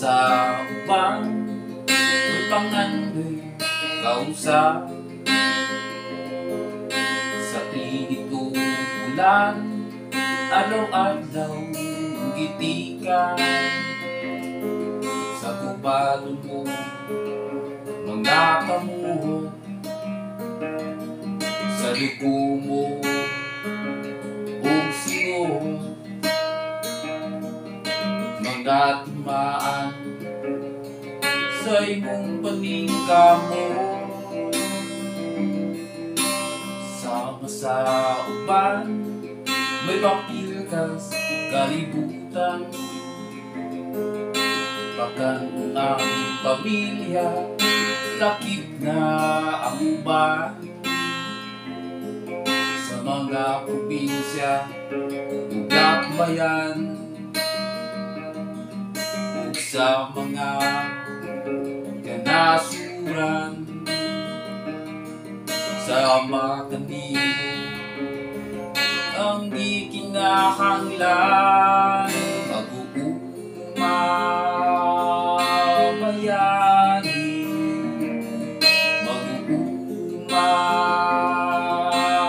sa uban, may pangandoy kausap. Sa init o ulan, araw-araw gitikan. Sa kubalon mo, mga kamuhot. Sa liko mo, og sinuhot. Mga timaan sa imong paningkamo. Sama sa uban, may papil kas kalibutan. Bakan ang pamilya, lakip na ang uban. Sa mga probinsya, ug bayan, ug sa mga kanasuran, sa makandiyo ang di kinahanglan. Mag-uuma bayani, mag-uuma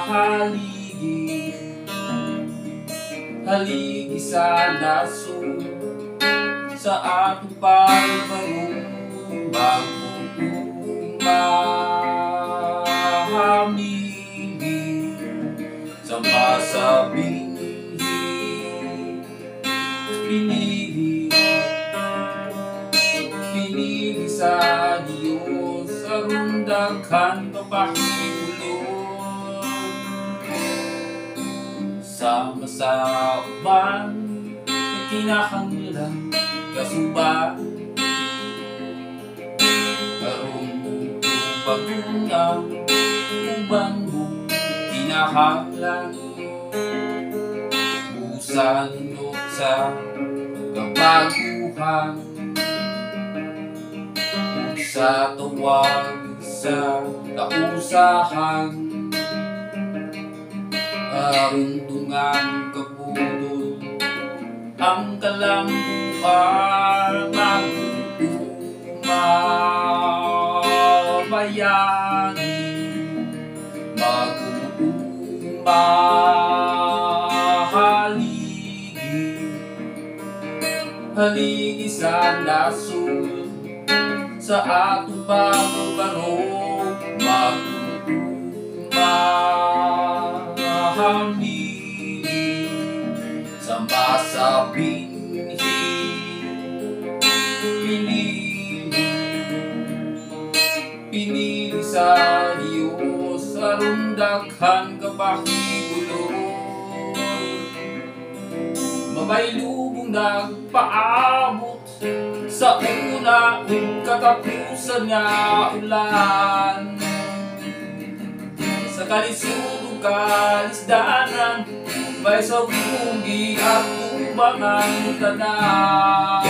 haligi, haligi sa nasod, sa atong pagbarong. Mag-uuma hamili, sa masabing pinili, pinili sa Diyos, sa rundaghan kapahigulon. Sama sa uban, kinahanglan kasuban. Karong bagunang uban mo, kinahanglan busan sa kabaguhan, sa tuwag sa kausahan. Aruntungan kabudol ang kalambuan. Mag-uuma bayani, mag-uuma haligi sa nasod, sa atong pagbarong. Mag-uuma hamili, sa masabing pinili, pinili sa Diyos, sa rundaghan kapahigulon. Mabaylubong nagpaabot sa una ug katapusan nga ulan. Sa kalisod ug kalisdanan, may sa bugi at tubangan tanan.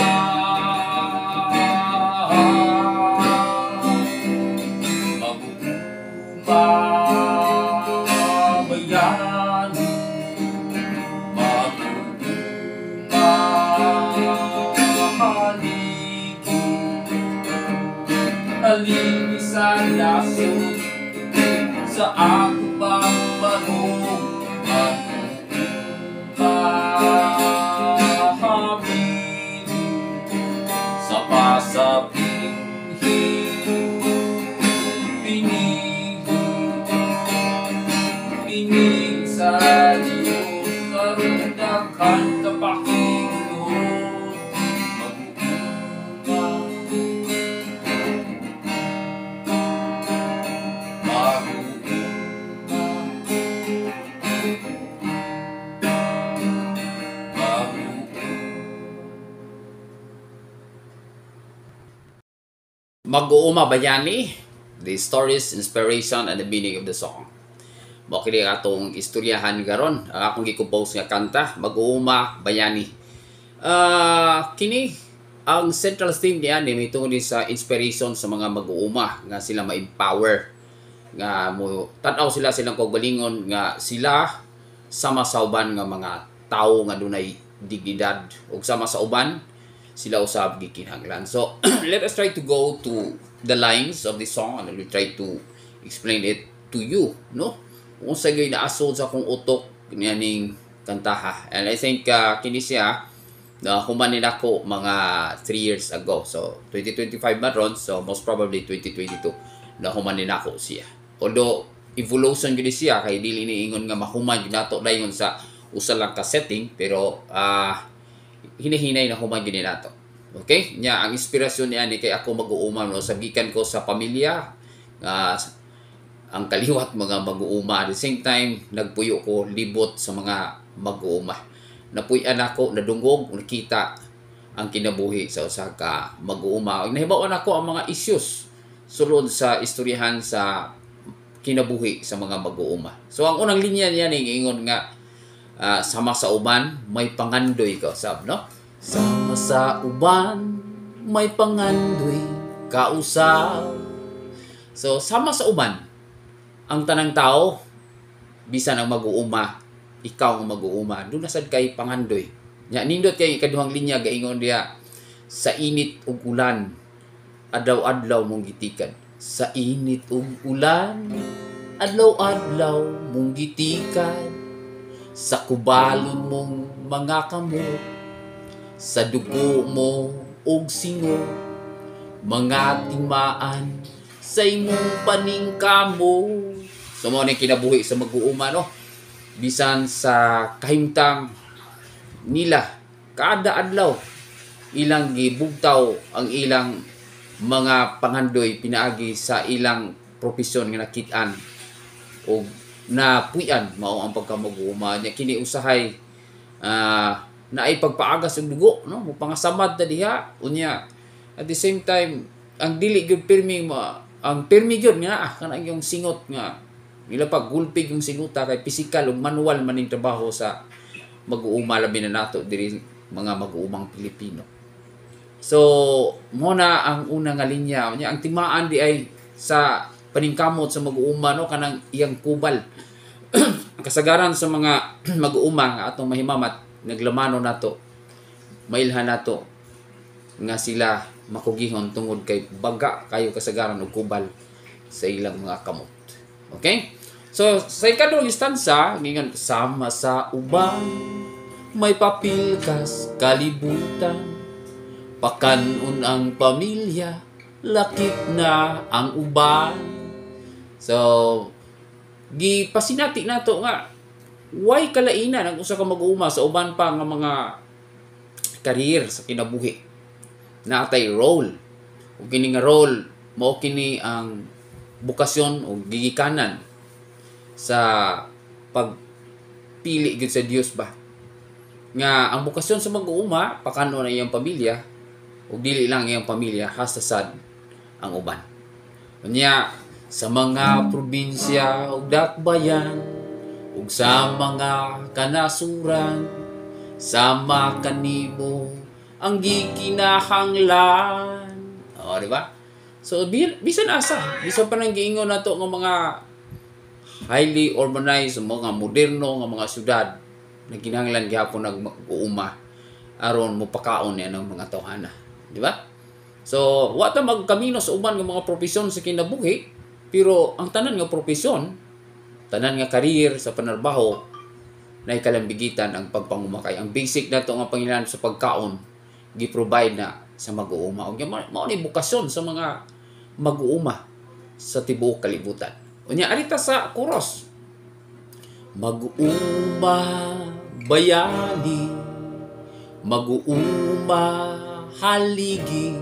Mag-uuma bayani, haligi sa nasod, sa ako pagbarong. Mag-uuma hamili, sa pasabing pinili, pinili sa Diyos, sa rundaghan kapahigulon. Mag-uuma bayani, the stories, inspiration, and the meaning of the song. Mo kini atong istoryahan karon, ang akong gi-compose nga kanta, Mag-uuma bayani. Kini ang central theme niya ni tungod sa inspiration sa mga mag-uuma nga sila ma-empower, nga mo tan-aw sila silang kaugalingon nga sila sama sa uban nga mga tawo nga dunay dignidad ug sama sa uban sila usab gikinahanglan. So let us try to go to the lines of this song and we'll try to explain it to you, no? Unsa gyud naasod sa akong utok niyaning kantaha. And I think kini siya na humanin ako mga 3 years ago. So 2025 man ron, so most probably 2022 na humanin ako siya. Although evolution gyud siya kay dili niingon nga mahuman gyud nato dayon sa usa lang ka setting, pero hinahinay na human gyud nato. Okay? Nya ang inspirasyon niya ni kay ako mag-uuma no, sagikan ko sa pamilya ang kaliwat mga mag-uuma. At the same time, nagpuyo ko libot sa mga mag-uuma. Napuy-an ako, nadungog, nakita ang kinabuhi sa usa ka mag-uuma. Nahibawan ako ang mga issues sulod sa istoryahan sa kinabuhi sa mga mag-uuma. So ang unang linya niya ni ingon nga sama sa uban may pangandoy ka, sab no? Sama sa uban may pangandoy kausap. So sama sa uban ang tanang tao, bisan ang mag-uuma, ikaw ang mag-uuma, doon nasad kay pangandoy. Nya nindot kay ikaduhang linya gaingon diya, sa init ug ulan, adlaw-adlaw mong gitikan. Sa init ug ulan, adlaw-adlaw mong gitikan. Sa kubalon mong mga kamot, sa dugo mo ug singo, mga timaan sa imong paningkamo. So mo ni kinabuhi sa mag-uuma no. Bisan sa kahimtang nila kada adlaw ilang gibugtaw ang ilang mga pangandoy pinaagi sa ilang profesyon nga nakit-an o napuy-an mao ang pagkamag-uuma nya kini usahay naay pagpaagas og dugo no, mo pangasamad ta diha unya. At the same time ang dili gyud pirmi ang pirmi gyud nga kanang yung singot nga nila pag gulpig yung singuta kay physical ug manual maning trabaho sa mag-uuma labi na nato diri mga mag-uumang Pilipino. So mo na ang una nga linya nya ang timaan di ay sa paningkamot sa mag-uuma no, kanang iyang kubal. Kasagaran sa mga mag-uuma nga atong mahimamat naglamano nato, mailhan nato nga sila makugihon tungod kay baga kayo kasagaran og kubal sa ilang mga kamot. Okay? So sa ikaduhang istansa gingon sama sa uban may papilkas kalibutan, pakanon ang pamilya, lakip na ang uban. So gipasinati nato nga why kalainan ang usa ka mag-uuma sa uban pa nga mga career sa kinabuhi. Naatay role. Ug kini nga role mao kini ang bukasyon o gigikanan sa pagpili gid sa Dios ba. Nga ang bukasyon sa mag-uuma pakano na iyang pamilya ug dili lang iyang pamilya hasta sad ang uban. Unya sa mga probinsya ug dakbayan ug sa mga kanasuran sama kanimo ang gikinahanglan. O di ba? So bisan asa, bisan pa nang giingon nato nga mga highly urbanized, mga moderno nga mga syudad na kinahanglan gyapon nag-uuma aron mopakaon niya ng mga tawhana, di ba? So wa ta magkamino sa uban nga mga propesyon sa kinabuhi, pero ang tanan nga propesyon, tanan nga career sa panarbaho na ikalambigitan ang pagpangumakay. Ang basic nato nga pangilan sa pagkaon gi-provide na sa mag-uuma. Og mao ni bukasyon sa mga mag-uuma sa tibuok kalibutan. Unya arita sa chorus. Mag-uuma bayani, mag-uuma haligi,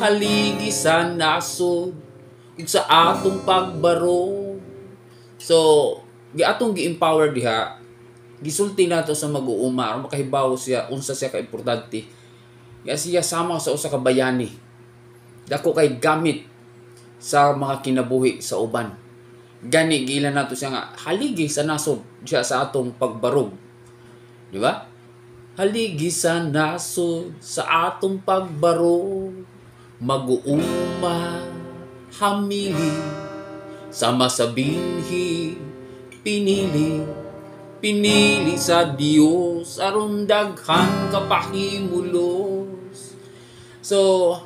haligi sa nasod ug sa atong pagbaro. So giatong gi-empower diha, gisulti nato sa mag-uuma aron makahibaw siya unsa siya ka importante. Nga siya sama sa usa ka bayani. Dako kay gamit sa mga kinabuhi sa uban. Gani giilan nato siya nga haligi sa nasod siya sa atong pagbarog. Di ba? Haligi sa nasod sa atong pagbarog, mag-uuma hamili, sama sa binhi pinili, pinili sa Dios aron daghan kapahimulos. So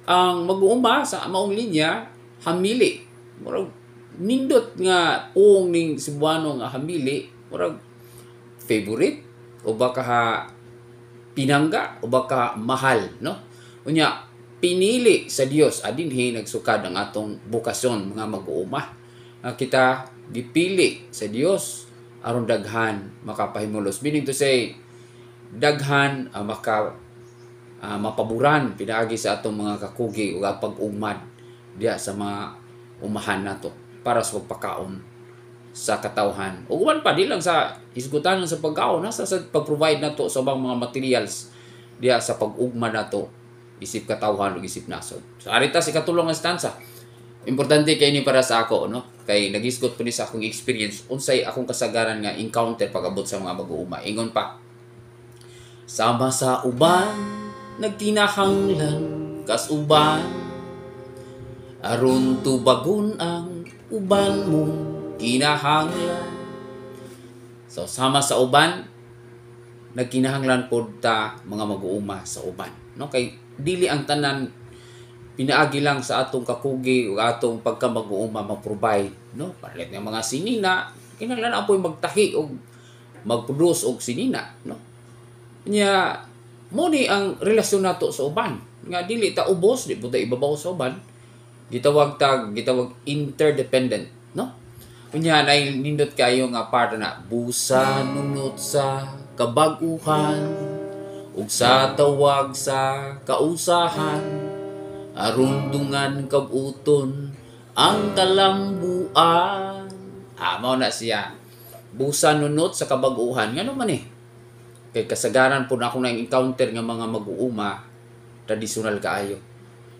ang mag-uuma sa maong linya hamili. Murag nindot nga ung ning Cebuano nga hamili, murag favorite o baka pinangga o baka mahal, no? Unya pinili sa Dios adinhi nagsukad ang atong bukasyon mga mag-uuma. Kita gipili sa Dios aron daghan makapahimulos. Meaning to say daghan mapaburan pinaagi sa atong mga kakugi o pag-ugmad diya sa mga umahan nato para sa pagpakaon sa katawhan. O uban pa di lang sa isgutan sa pagkaon, nasa sa pag-provide nato sa mga materials diya sa pag-ugmad nato isip katawhan ug isip nasod. So arita si katulong nga stanza. Importante kay ni para sa ako, no? Kay nagisgot po ni sa akong experience unsay akong kasagaran nga encounter pag-abot sa mga mag-uuma. Ingon pa, sama sa uban nagkinahanglan kas uban aron tubagon ang uban mo kinahanglan. So sama sa uban nagkinahanglan pod ta mga mag-uuma sa uban, no? Kay dili ang tanan pinaagi lang sa atong kakugi o atong pagka-mag-uuma mag-provide, no? Palit ng mga sinina, kinahanglan apoy magtahi o mag-produce og sinina, no? Nya mo ni ang relasyon nato sa uban nga dili ta ubos, di puta ibabaw sa uban, gitawag interdependent, no? Unya nay nindot kayo nga part na busa nunot sa kabag-uhan ug sa tawag sa kausahan aron dungan kabuton ang kalambuan. Mao na siya. Busa nunot sa kabag-uhan. Ngano man kay kasagaran po na ako na-encounter nga mga mag-uuma tradisyonal kaayo.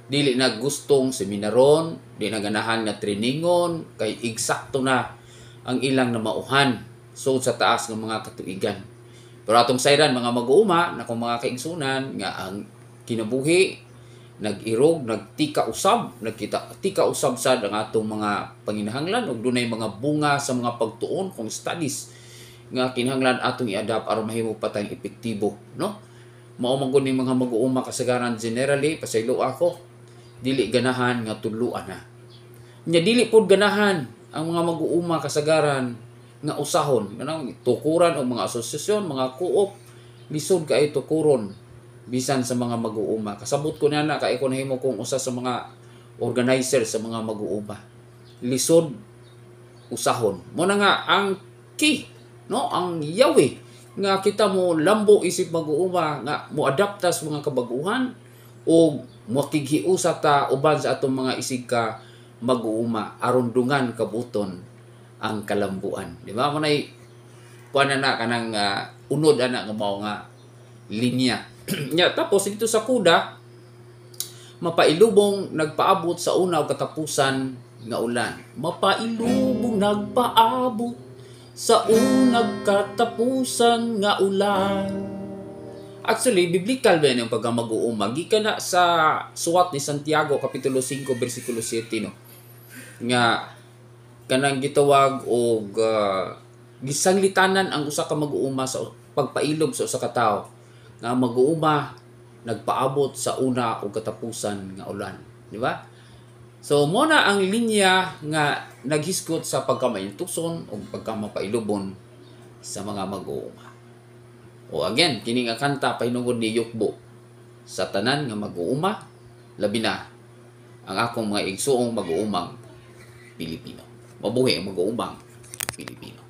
Dili na gustong seminaron, di na ganahan nga trainingon, kay eksakto na ang ilang namauhan so sa taas ng mga katuigan. Pero atong sayran mga mag-uuma na kung mga kaigsunan nga ang kinabuhi nag-irog, nagtika usab sad ang atong mga panginahanglan ug dunay mga bunga sa mga pagtuon kung studies nga kinahanglan atong i-adapt aron mahimo pa tayong epektibo, no? Mao man gud ning mga mag-uuma kasagaran generally pasaylo ako dili ganahan nga tuluan na. Nya dili pod ganahan ang mga mag-uuma kasagaran nga usahon, kanang tukuran og mga asosasyon, mga co-op, lisod kay tukuron bisan sa mga mag-uuma. Kasabot ko na kay ko nahimo kung usa sa mga organizer sa mga mag-uuma. Lisod usahon. Mo na nga ang key, no? Ang yawi nga kita mo lambo isip mag-uuma nga mo adapta sa mga kabaguhan o makighiusa ta uban sa atong mga isig ka mag-uuma aron dungan kabuton ang kalambuan. Di ba? Mo nay kuan na kanang unod ana nga mao nga linya. Tapos dito sa kuda mapailubong nagpaabot sa una o katapusan nga ulan. Mapailubong nagpaabot sa unang katapusan nga ulan. Actually, biblical ba yung pagka-mag-uuma? Gikan na sa suwat ni Santiago, Kapitulo 5, versikulo 7, no? Nga, kanang gitawag o gisanglitanan ang usa ka mag-uuma sa pagpailob sa usa ka tawo nga mag-uuma nagpaabot sa una o katapusan nga ulan, di ba? So mo na ang linya nga naghisgot sa pagkamayuntuson o pagkamapailubon sa mga mag-uuma. O again, kini nga kanta pahinungod ni Yukbo sa tanan nga mag-uuma, labi na ang akong mga igsuong mag-uumang Pilipino. Mabuhi ang mag-uumang Pilipino.